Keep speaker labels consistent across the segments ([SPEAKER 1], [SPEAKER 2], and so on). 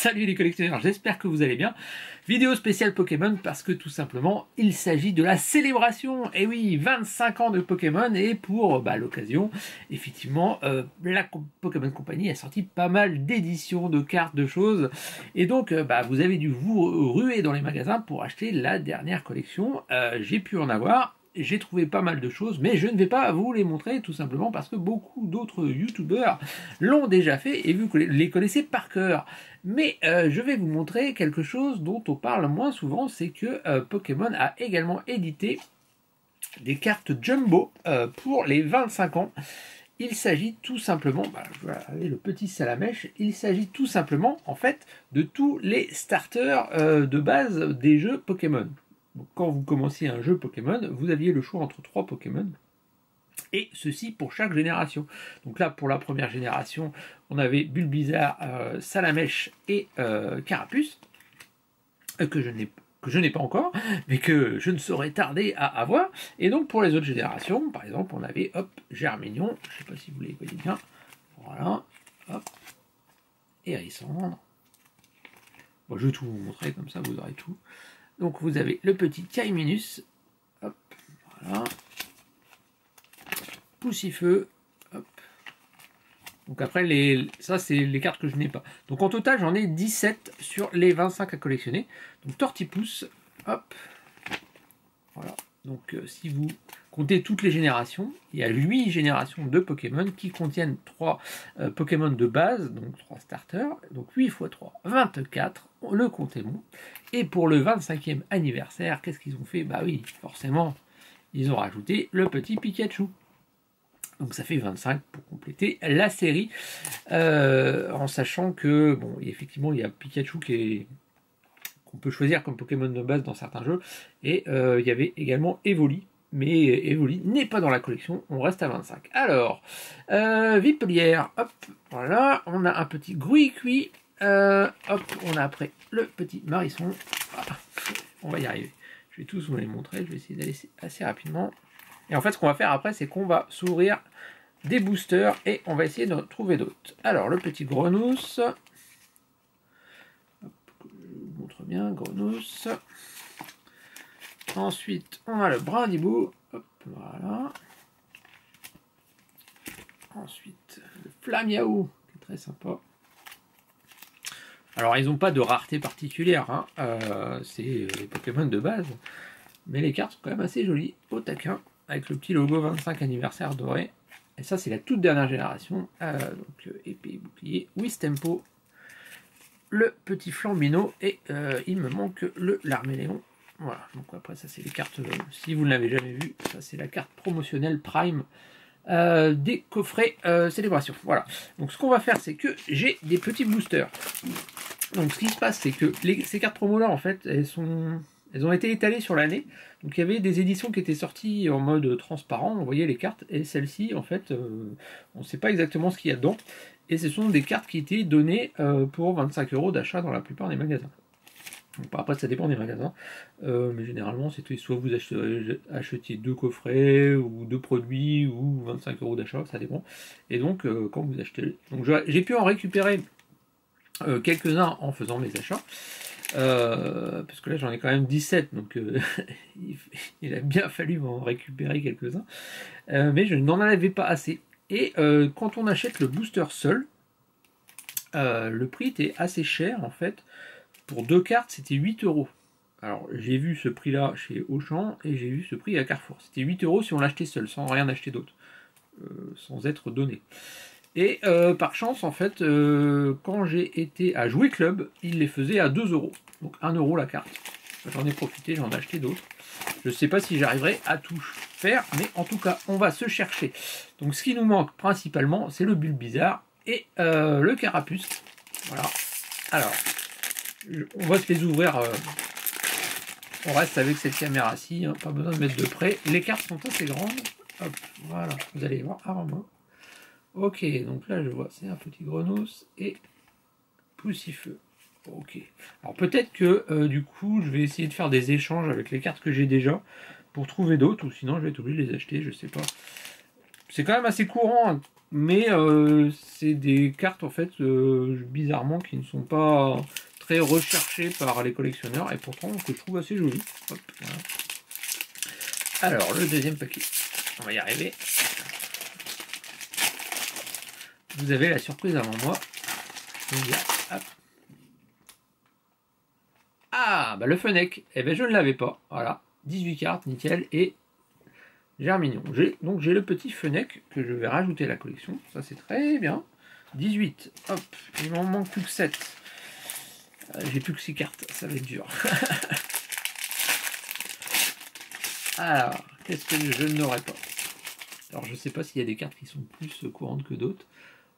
[SPEAKER 1] Salut les collectionneurs, j'espère que vous allez bien. Vidéo spéciale Pokémon parce que tout simplement il s'agit de la célébration. Et oui, 25 ans de Pokémon et pour l'occasion, effectivement, la Pokémon Company a sorti pas mal d'éditions, de cartes, de choses. Et donc vous avez dû vous ruer dans les magasins pour acheter la dernière collection. J'ai pu en avoir. J'ai trouvé pas mal de choses, mais je ne vais pas vous les montrer tout simplement parce que beaucoup d'autres youtubeurs l'ont déjà fait et vous les connaissez par cœur. Mais je vais vous montrer quelque chose dont on parle moins souvent, c'est que Pokémon a également édité des cartes Jumbo pour les 25 ans. Il s'agit tout simplement, je vais aller le petit salamèche, il s'agit tout simplement en fait de tous les starters de base des jeux Pokémon. Donc, quand vous commenciez un jeu Pokémon, vous aviez le choix entre 3 Pokémon, et ceci pour chaque génération. Donc là, pour la première génération, on avait Bulbizarre, Salamèche et Carapuce, que je n'ai pas encore, mais que je ne saurais tarder à avoir. Et donc pour les autres générations, par exemple, on avait Germignon, je ne sais pas si vous les voyez bien, voilà, hop, Hérissandre. Bon, je vais tout vous montrer, comme ça vous aurez tout. Donc vous avez le petit Caiminus, hop, voilà, Poussifeu, hop. Donc après, ça c'est les cartes que je n'ai pas. Donc en total, j'en ai 17 sur les 25 à collectionner. Donc Tortipousse, hop, voilà. Donc si vous comptez toutes les générations, il y a 8 générations de Pokémon qui contiennent 3 Pokémon de base, donc 3 starters, donc 8 x 3, 24, le compte est bon. Et pour le 25e anniversaire, qu'est-ce qu'ils ont fait? Bah oui, forcément, ils ont rajouté le petit Pikachu. Donc ça fait 25 pour compléter la série, en sachant que, bon, effectivement, il y a Pikachu qu'on peut choisir comme Pokémon de base dans certains jeux, et il y avait également Evoli, mais Evoli n'est pas dans la collection, on reste à 25. Alors, Vipelière, hop, voilà, on a un petit Grouille-Cuit, hop, on a après le petit Marisson, voilà, on va y arriver. Je vais tous vous les montrer, je vais essayer d'aller assez rapidement. Et en fait, ce qu'on va faire après, c'est qu'on va s'ouvrir des boosters et on va essayer de trouver d'autres. Alors, le petit Grenousse. Hop, je vous montre bien, Grenousse. Ensuite, on a le Brindibou. Hop, voilà. Ensuite, le Flamiaou, qui est très sympa. Alors, ils n'ont pas de rareté particulière, hein. C'est les Pokémon de base. Mais les cartes sont quand même assez jolies, au taquin, avec le petit logo 25 anniversaire doré. Et ça, c'est la toute dernière génération. Donc, épée et bouclier, Wistempo, le petit Flambino, et il me manque le Larméléon. Voilà, donc après, ça, c'est les cartes, si vous ne l'avez jamais vu, ça, c'est la carte promotionnelle Prime des coffrets célébration. Voilà, donc ce qu'on va faire, c'est que j'ai des petits boosters. Donc, ce qui se passe, c'est que ces cartes promo-là, en fait, elles ont été étalées sur l'année. Donc il y avait des éditions qui étaient sorties en mode transparent, on voyait les cartes, et celle-ci, en fait, on ne sait pas exactement ce qu'il y a dedans. Et ce sont des cartes qui étaient données pour 25 € d'achat dans la plupart des magasins. Donc, après, ça dépend des magasins, mais généralement, c'était soit vous achetiez 2 coffrets, ou 2 produits, ou 25 € d'achat, ça dépend. Et donc, quand vous achetez... Donc j'ai pu en récupérer quelques-uns en faisant mes achats. Parce que là j'en ai quand même 17, donc il a bien fallu m'en récupérer quelques-uns, mais je n'en avais pas assez. Et quand on achète le booster seul, le prix était assez cher en fait. Pour 2 cartes, c'était 8 €. Alors j'ai vu ce prix là chez Auchan et j'ai vu ce prix à Carrefour. C'était 8 € si on l'achetait seul, sans rien acheter d'autre, sans être donné. Et par chance, en fait, quand j'ai été à Jouer Club, il les faisait à 2 €. Donc 1 € la carte. J'en ai profité, j'en ai acheté d'autres. Je ne sais pas si j'arriverai à tout faire, mais en tout cas, on va se chercher. Donc ce qui nous manque principalement, c'est le Bulbizarre et le Carapuce. Voilà. Alors, on va se les ouvrir. On reste avec cette caméra-ci, hein, pas besoin de mettre de près. Les cartes sont assez grandes. Hop, voilà, vous allez les voir avant moi. Ok, donc là je vois, c'est un petit Grenousse et Poussifeu. Ok. Alors peut-être que du coup je vais essayer de faire des échanges avec les cartes que j'ai déjà pour trouver d'autres, ou sinon je vais être obligé de les acheter, je sais pas. C'est quand même assez courant, hein, mais c'est des cartes en fait bizarrement qui ne sont pas très recherchées par les collectionneurs et pourtant que je trouve assez jolies. Hop, voilà. Alors le deuxième paquet, on va y arriver. Vous avez la surprise avant moi. Hop. Ah, bah le Fennec, eh ben je ne l'avais pas. Voilà, 18 cartes, nickel, et Germignon. Donc j'ai le petit Fennec que je vais rajouter à la collection. Ça c'est très bien. 18, hop, il m'en manque plus que 7. J'ai plus que 6 cartes, ça va être dur. Alors, qu'est-ce que je n'aurais pas? Alors je sais pas s'il y a des cartes qui sont plus courantes que d'autres.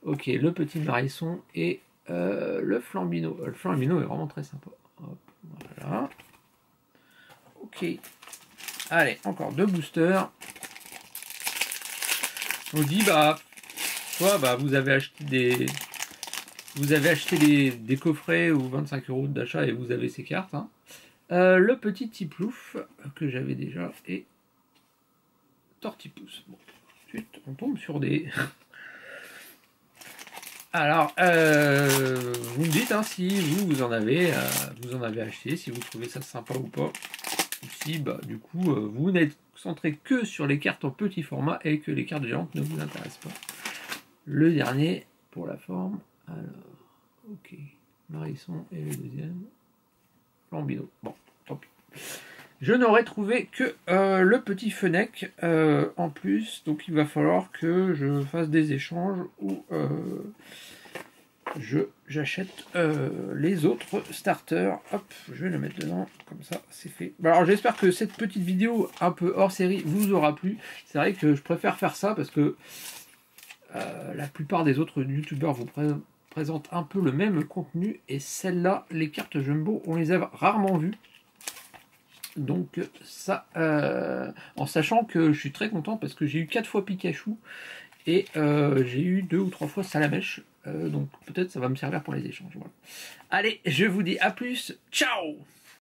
[SPEAKER 1] Ok, le petit Marisson et le Flambino. Le Flambino est vraiment très sympa. Hop, voilà. Ok. Allez, encore 2 boosters. On dit bah soit bah vous avez acheté des coffrets ou 25 € d'achat et vous avez ces cartes. Hein. Le petit Tiplouf que j'avais déjà et Tortipousse. Bon, ensuite on tombe sur des. Alors vous me dites hein, si vous en avez acheté, si vous trouvez ça sympa ou pas. Si bah du coup vous n'êtes centré que sur les cartes en petit format et que les cartes géantes ne vous intéressent pas. Le dernier pour la forme. Alors, ok. Marisson et le deuxième. Flambino. Bon, tant pis. Je n'aurais trouvé que le petit Fennec en plus. Donc il va falloir que je fasse des échanges où j'achète les autres starters. Hop, je vais le mettre dedans. Comme ça, c'est fait. Alors j'espère que cette petite vidéo un peu hors série vous aura plu. C'est vrai que je préfère faire ça parce que la plupart des autres youtubeurs vous présentent un peu le même contenu et celle-là, les cartes Jumbo, on les a rarement vues. Donc ça, en sachant que je suis très content parce que j'ai eu 4 fois Pikachu et j'ai eu 2 ou 3 fois Salamèche. Donc peut-être ça va me servir pour les échanges. Voilà. Allez, je vous dis à plus. Ciao!